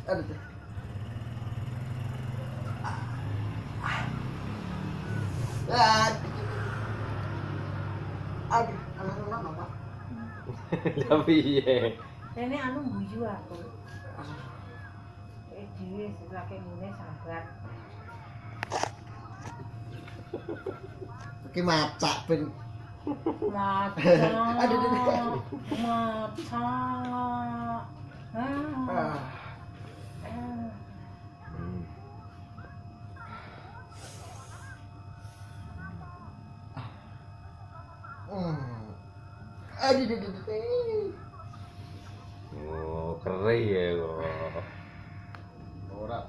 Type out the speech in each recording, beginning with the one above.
Aduh. Aduh, apa? Tapi iya. Ini anu guyu aku. Dhewe laki ngene sabar. Iki macak ben. Maca. Aduh. Maca. Ah. Aduh. Oh, keren ya kok. Ora.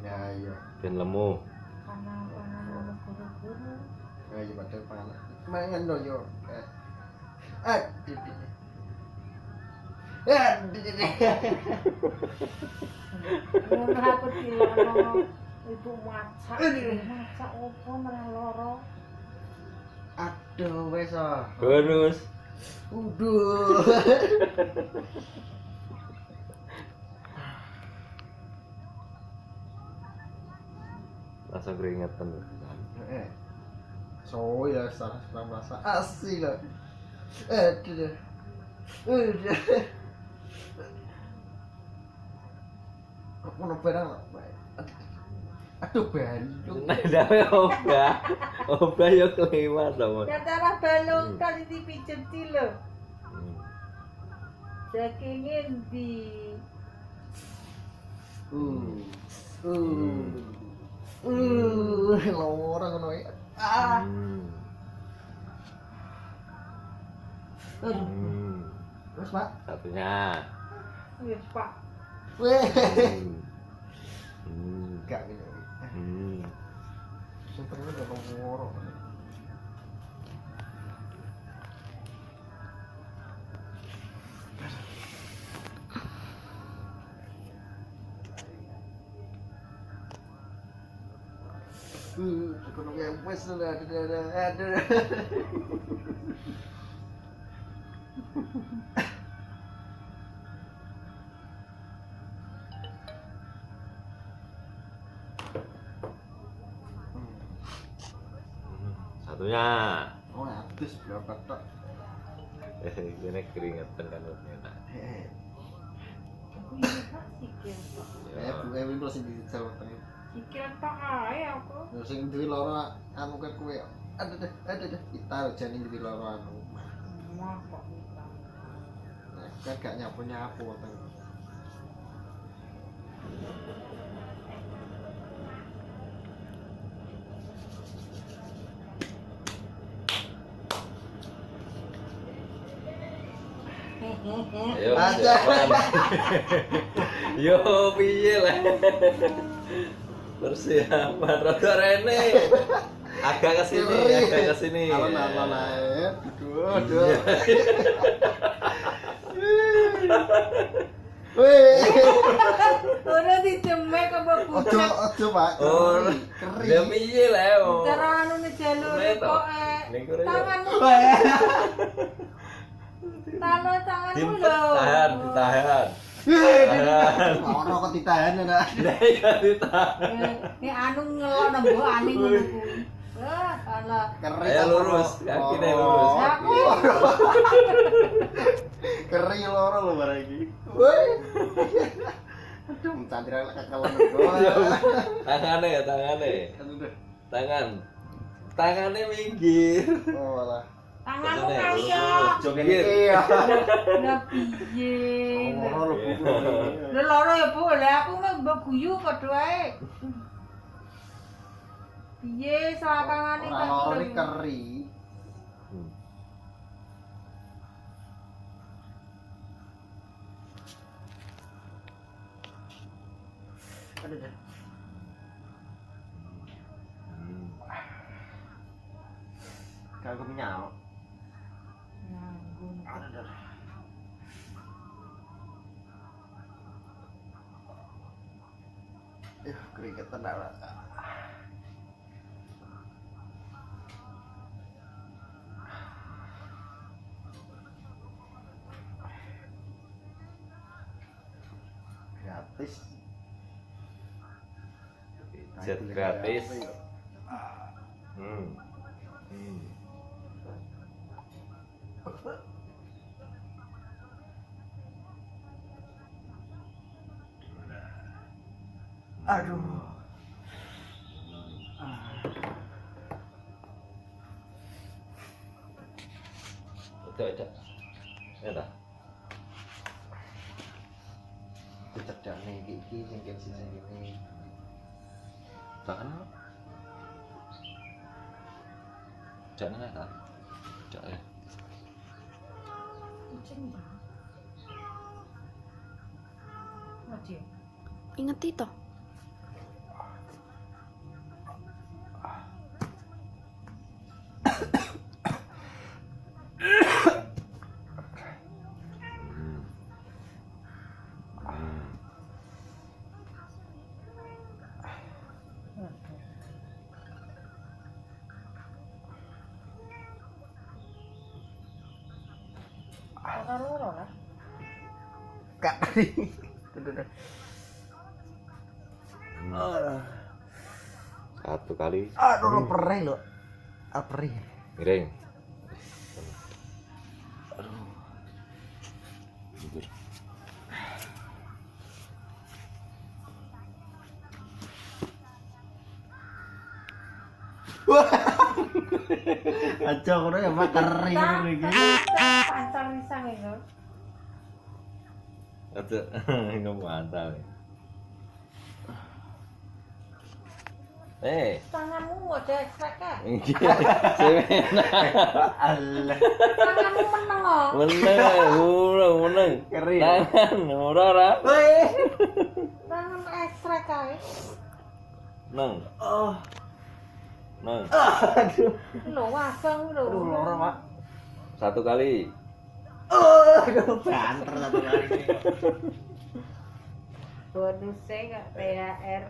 Ya iya. Ben lemu. Panas-panas ngono guru-guru. Ya iya padahal panas. Mangan lho yo. Aduh. Ngono aku dilono ibu masak. Masak opo merah loro. Aduh wes ah. Bonus. Uduh. Langsung keringetan. So ya salah rasa asli lah. Aduh. Udah. Kok ngono barang lah. Aduh balung. Nah, dawe obah. Obah yo kelewat to. Cara balung kali dipijeti lho. Saking endi? Loro ngono ya. Ah. Terus Pak. Satunya. Wis, Pak. Weh. Gak ngene. Sing pengen ono loro. Kono ya wes ada. Satunya. Oh, habis berapa tok? Ini keringetan kan ternyata. Aku iki tak sikil. Bu Ewi terus sing dijawab tadi. Sikil tok ae aku. Terus sing duwe lara anu ke kowe. Aduh, kita jane duwe lara anu. Mah kok kita. Nah, gak nyapu-nyapu wonten. Yo, Aja. Yo, piye lah. Persiapan rada rene. Agak ke sini. Alon-alon ae. Aduh. Weh. Ora dicemek apa budak. Ojo, Pak. Oh, keri. ya piye lah. Cara anu ne jalure kok tanganmu. Tanganmu lho. Ditahan. Ora kok ditahan ora. Lah iya ditahan. Nek anu ngelokno mbokane ngono kuwi. Alah. Keri Lurus, kakine lurus. Aku keri loro lho barang iki. Woi. Aduh, cantiran kekelan Tangane. Tangannya minggir. Oh, alah. tanganmu kaya. Jogen iki ya. Lah piye? Loro lho, Bu. Lha loro ya Bu, lah aku mah mbok guyu padha ae. Piye selakangane Ora loro iki keri. Aduh. Kagak menyal. Nanggung. Aduh. Keringetan ora. gratis. Jet gratis. Hmm. Aduh. Udah. Ya dah. Dicedakne iki sing sing ini. Jangan. Jangan ya kan? Jangan. Kucing dah. Mati. Ingat itu. Karo loro lah. Kak. Tuh. Satu kali. Aduh, perih lo. Perih. Miring. Aduh. Jujur. Aja ngono ya mak kering ngono iki. Pancar risang itu. Aduh, ini mantap. Tanganmu ada ekstra. Iya, semena. Allah. Tanganmu meneng kok. Meneng. Kering. Tangan, ora. Tangan ekstra kae. Neng. Neng. Aduh. Lho waseng lho. Aduh, loro, Pak. Satu kali. Aduh, banter satu kali ini. Bonusnya enggak THR.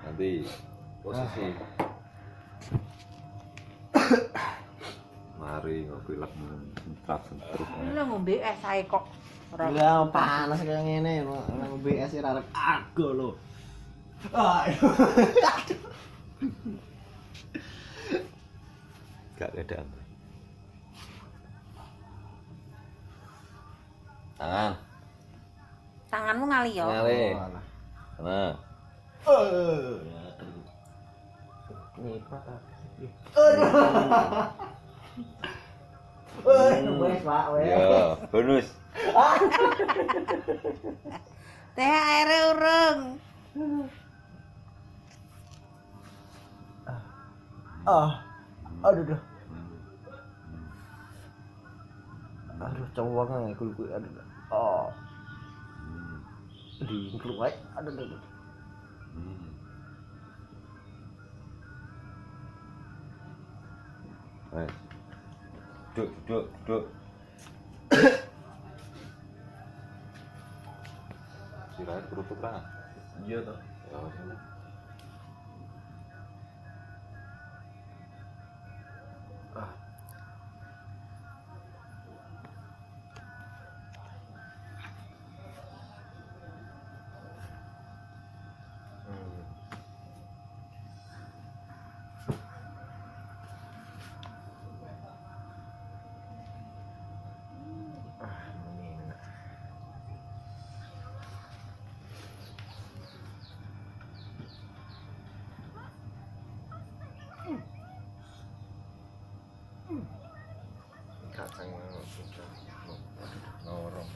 Nanti posisi. Mari ngopi lek sentrap. Lho ngombe es ae kok. Ora Lah panas kaya ngene, nang BS ora arep ago lho. Aduh. Gak keadaan. Tangan. Tanganmu ngali yo. Ngale. Nah. Nipat. Aduh. Wes, Pak, wes. Yo, bonus. THR urung. Aduh. Aduh, cowok ngekul kuwi aduh. Di keluar. Aduh. Duduk. Sirahat kerutuk lah. Iya toh. Ya, sini. Kacang ngorong.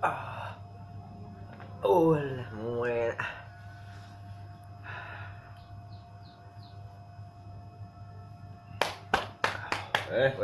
Lah, muel. Wes.